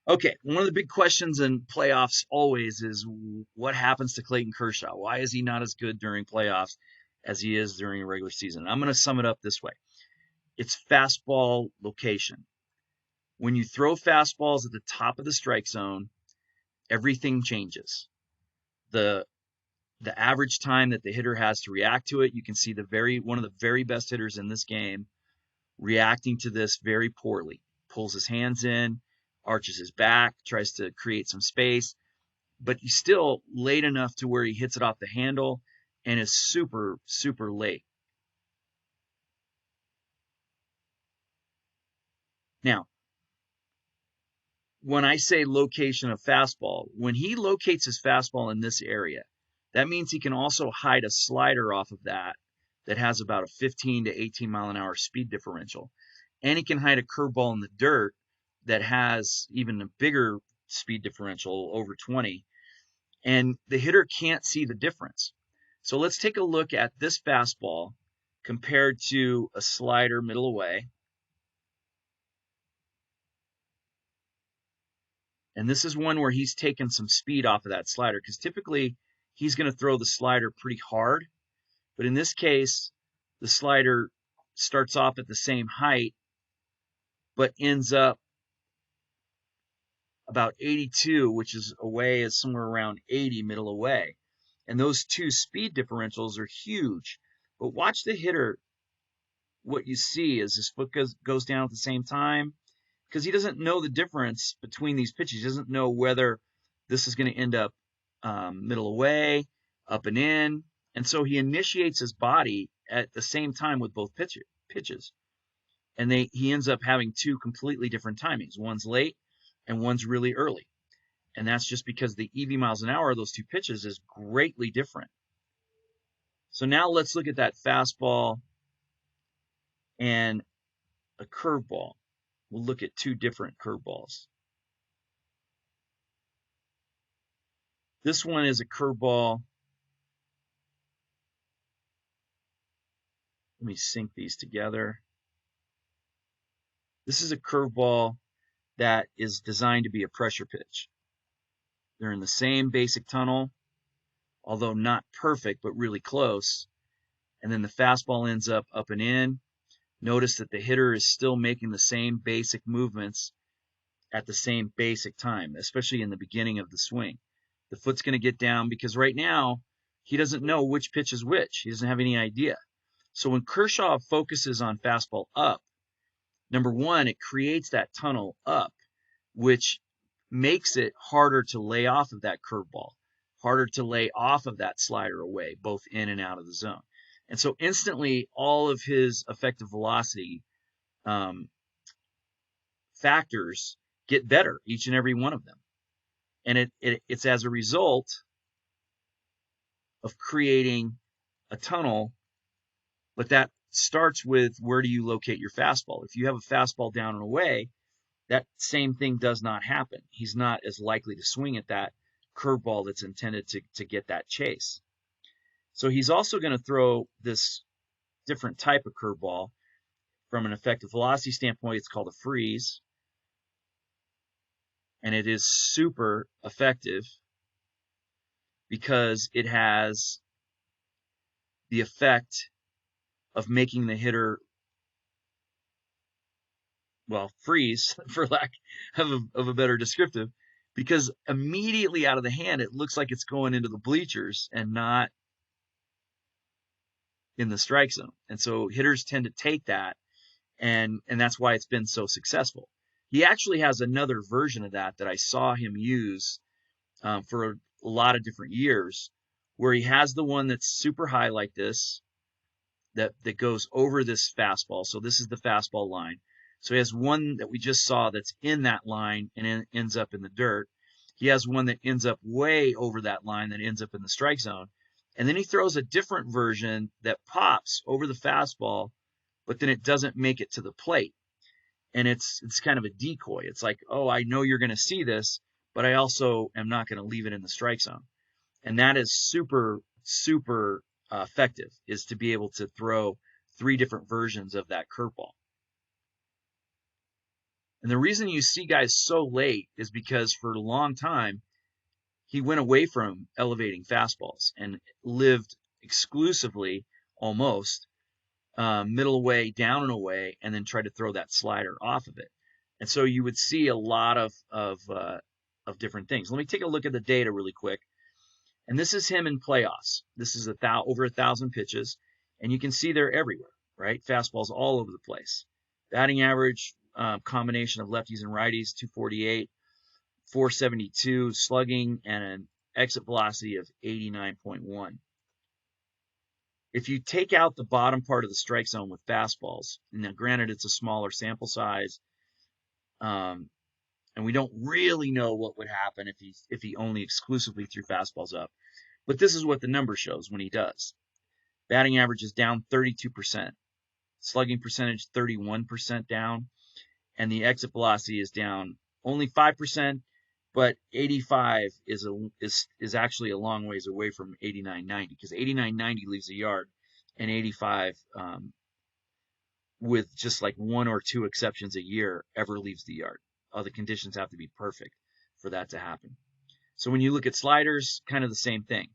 Okay, one of the big questions in playoffs always is what happens to Clayton Kershaw? Why is he not as good during playoffs as he is during a regular season? I'm going to sum it up this way. It's fastball location. When you throw fastballs at the top of the strike zone, everything changes. The the average time that the hitter has to react to it, you can see the very one of the very best hitters in this game reacting to this very poorly. Pulls his hands in, arches his back, tries to create some space, but he's still late enough to where he hits it off the handle and is super, super late. Now, when I say location of fastball, when he locates his fastball in this area, that means he can also hide a slider off of that that has about a 15 to 18 mile an hour speed differential. And he can hide a curveball in the dirt that has even a bigger speed differential, over 20, and the hitter can't see the difference. So let's take a look at this fastball compared to a slider middle away. And this is one where he's taken some speed off of that slider because typically he's going to throw the slider pretty hard. But in this case, the slider starts off at the same height, but ends up about 82, which is away is somewhere around 80 middle away. And those two speed differentials are huge. But watch the hitter. What you see is his foot goes down at the same time because he doesn't know the difference between these pitches. He doesn't know whether this is going to end up middle away, up and in. And so he initiates his body at the same time with both pitches. And he ends up having two completely different timings. One's late and one's really early. And that's just because the EV miles an hour of those two pitches is greatly different. So now let's look at that fastball and a curveball. We'll look at two different curveballs. This one is a curveball. Let me sync these together. This is a curveball that is designed to be a pressure pitch. They're in the same basic tunnel, although not perfect, but really close. And then the fastball ends up and in. Notice that the hitter is still making the same basic movements at the same basic time, especially in the beginning of the swing. The foot's going to get down because right now he doesn't know which pitch is which. He doesn't have any idea. So when Kershaw focuses on fastball up, number one, it creates that tunnel up, which makes it harder to lay off of that curveball, harder to lay off of that slider away, both in and out of the zone. And so instantly, all of his effective velocity um, factors get better, each and every one of them. And it's as a result of creating a tunnel, but that starts with where do you locate your fastball? If you have a fastball down and away, that same thing does not happen. He's not as likely to swing at that curveball that's intended to get that chase. So he's also going to throw this different type of curveball. From an effective velocity standpoint, it's called a freeze, and it is super effective because it has the effect of making the hitter, well, freeze, for lack of a better descriptive, because immediately out of the hand, it looks like it's going into the bleachers and not in the strike zone. And so hitters tend to take that, and that's why it's been so successful. He actually has another version of that I saw him use for a lot of different years, where he has the one that's super high like this, that goes over this fastball. So this is the fastball line. So he has one that we just saw that's in that line and ends up in the dirt. He has one that ends up way over that line that ends up in the strike zone. And then he throws a different version that pops over the fastball, but then it doesn't make it to the plate. And it's kind of a decoy. It's like, oh, I know you're going to see this, but I also am not going to leave it in the strike zone. And that is super, super effective, is to be able to throw three different versions of that curveball. And the reason you see guys so late is because for a long time, he went away from elevating fastballs and lived exclusively, almost, middle away, down and away, and then tried to throw that slider off of it. And so you would see a lot of different things. Let me take a look at the data really quick. And this is him in playoffs. This is over 1,000 pitches, and you can see they're everywhere, right? Fastballs all over the place. Batting average, combination of lefties and righties, 248, 472 slugging, and an exit velocity of 89.1. If you take out the bottom part of the strike zone with fastballs, now granted it's a smaller sample size, and we don't really know what would happen if he only exclusively threw fastballs up. But this is what the number shows when he does. Batting average is down 32%, slugging percentage 31% down, and the exit velocity is down only 5%, but 85 is actually a long ways away from 89.90, because 89.90 leaves the yard, and 85, with just like one or two exceptions a year, ever leaves the yard. All the conditions have to be perfect for that to happen. So when you look at sliders, kind of the same thing.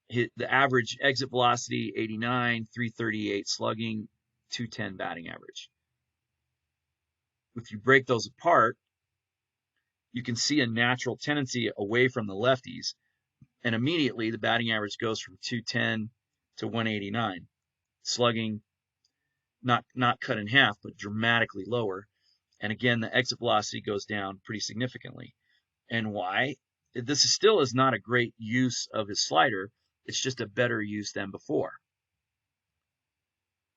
The average exit velocity, 89, 338 slugging, 210 batting average. If you break those apart, you can see a natural tendency away from the lefties, and immediately the batting average goes from 210 to 189. Slugging, not cut in half, but dramatically lower. And again, the exit velocity goes down pretty significantly. And why? This still is not a great use of his slider. It's just a better use than before.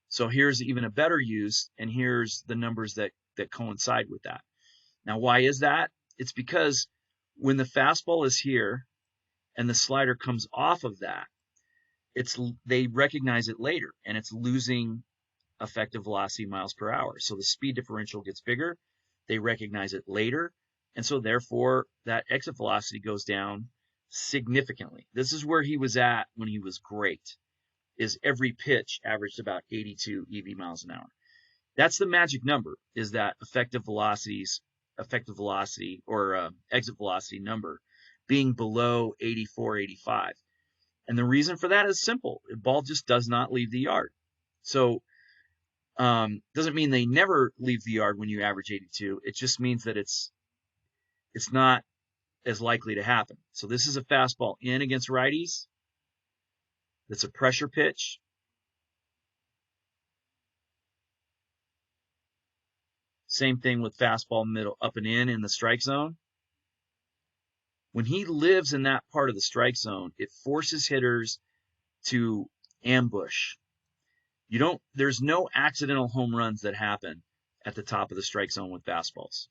So here's even a better use, and here's the numbers that coincide with that. Now, why is that? It's because when the fastball is here and the slider comes off of that, they recognize it later, and it's losing effective velocity miles per hour. So the speed differential gets bigger. They recognize it later, and so therefore that exit velocity goes down significantly. This is where he was at when he was great, is every pitch averaged about 82 EV miles an hour. That's the magic number, is that effective velocity or exit velocity number being below 84, 85. And the reason for that is simple. The ball just does not leave the yard. So doesn't mean they never leave the yard when you average 82. It just means that it's not as likely to happen. So this is a fastball in against righties. That's a pressure pitch. Same thing with fastball middle up and in the strike zone. When he lives in that part of the strike zone, it forces hitters to ambush. There's no accidental home runs that happen at the top of the strike zone with fastballs.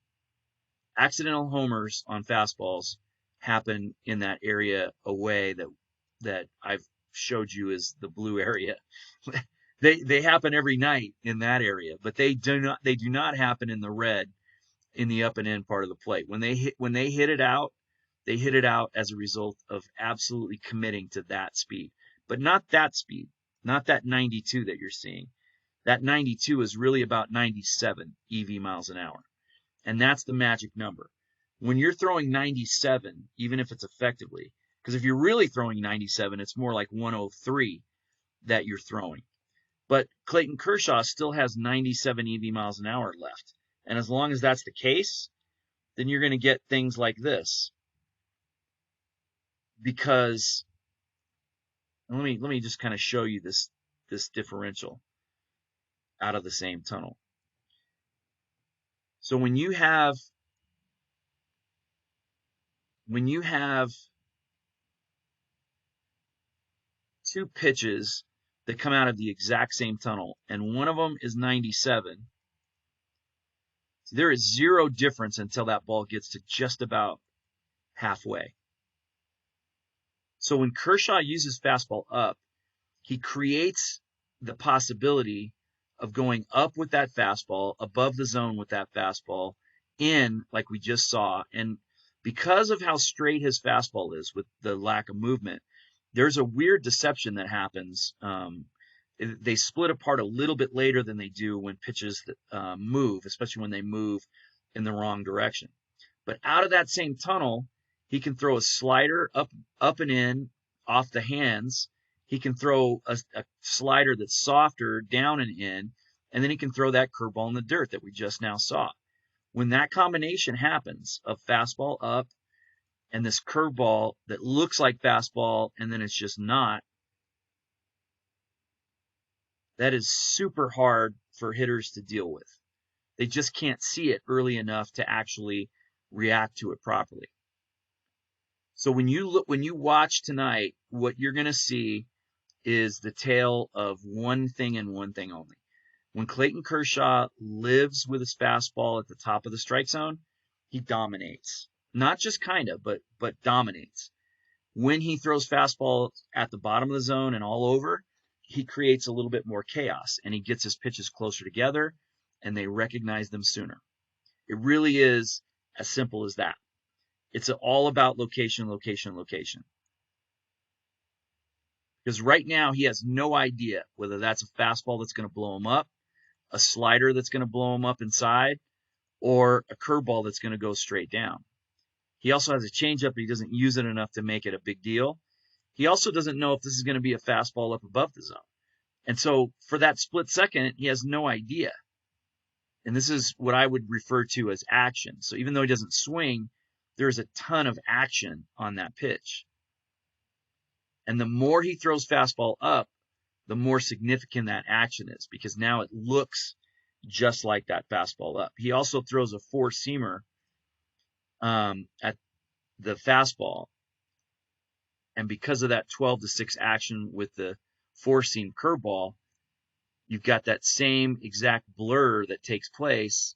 Accidental homers on fastballs happen in that area away that I've showed you as the blue area. They happen every night in that area, but they do not happen in the red, in the up and in part of the plate. When they hit it out, they hit it out as a result of absolutely committing to that speed, but not that speed, not that 92 that you're seeing. That 92 is really about 97 EV miles an hour. And that's the magic number. When you're throwing 97, even if it's effectively, because if you're really throwing 97, it's more like 103 that you're throwing. But Clayton Kershaw still has 97 EV miles an hour left. And as long as that's the case, then you're going to get things like this. Because let me just kind of show you this differential out of the same tunnel. So when you have two pitches that come out of the exact same tunnel, and one of them is 97, there is zero difference until that ball gets to just about halfway. So when Kershaw uses fastball up, he creates the possibility of going up with that fastball, above the zone with that fastball, in like we just saw. And because of how straight his fastball is with the lack of movement, there's a weird deception that happens. They split apart a little bit later than they do when pitches move, especially when they move in the wrong direction. But out of that same tunnel, he can throw a slider up and in off the hands. He can throw a slider that's softer down and in, and then he can throw that curveball in the dirt that we just now saw. When that combination happens of fastball up and this curveball that looks like fastball and then it's just not, that is super hard for hitters to deal with. They just can't see it early enough to actually react to it properly. So when you watch tonight, what you're going to see is the tale of one thing and one thing only. When Clayton Kershaw lives with his fastball at the top of the strike zone, he dominates. Not just kind of, but dominates. When he throws fastball at the bottom of the zone and all over, he creates a little bit more chaos, and he gets his pitches closer together, and they recognize them sooner. It really is as simple as that. It's all about location, location, location. Because right now he has no idea whether that's a fastball that's going to blow him up, a slider that's going to blow him up inside, or a curveball that's going to go straight down. He also has a changeup, but he doesn't use it enough to make it a big deal. He also doesn't know if this is going to be a fastball up above the zone. And so for that split second, he has no idea. And this is what I would refer to as action. So even though he doesn't swing, there's a ton of action on that pitch. And the more he throws fastball up, the more significant that action is, because now it looks just like that fastball up. He also throws a four-seamer at the fastball. And because of that 12-6 action with the four-seam curveball, you've got that same exact blur that takes place,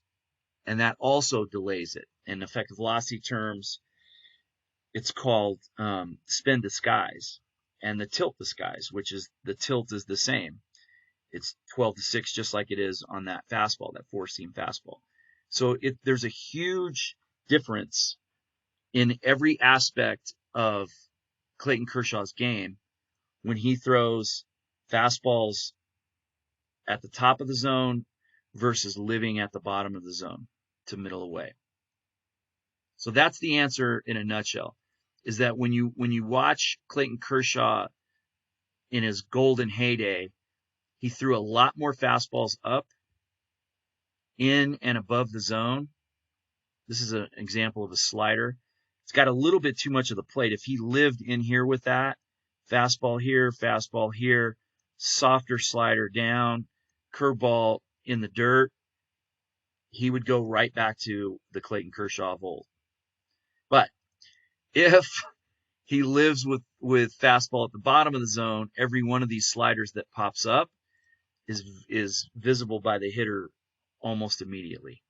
and that also delays it. In effective velocity terms, it's called spin disguise and the tilt disguise, which is the tilt is the same. It's 12-6, just like it is on that fastball, that four-seam fastball. So there's a huge difference in every aspect of Clayton Kershaw's game when he throws fastballs at the top of the zone versus living at the bottom of the zone to middle away. So that's the answer in a nutshell, is that when you watch Clayton Kershaw in his golden heyday, he threw a lot more fastballs up, in and above the zone. This is an example of a slider. It's got a little bit too much of the plate. If he lived in here with that, fastball here, softer slider down, curveball in the dirt, he would go right back to the Clayton Kershaw of old. But if he lives with fastball at the bottom of the zone, every one of these sliders that pops up is visible by the hitter almost immediately.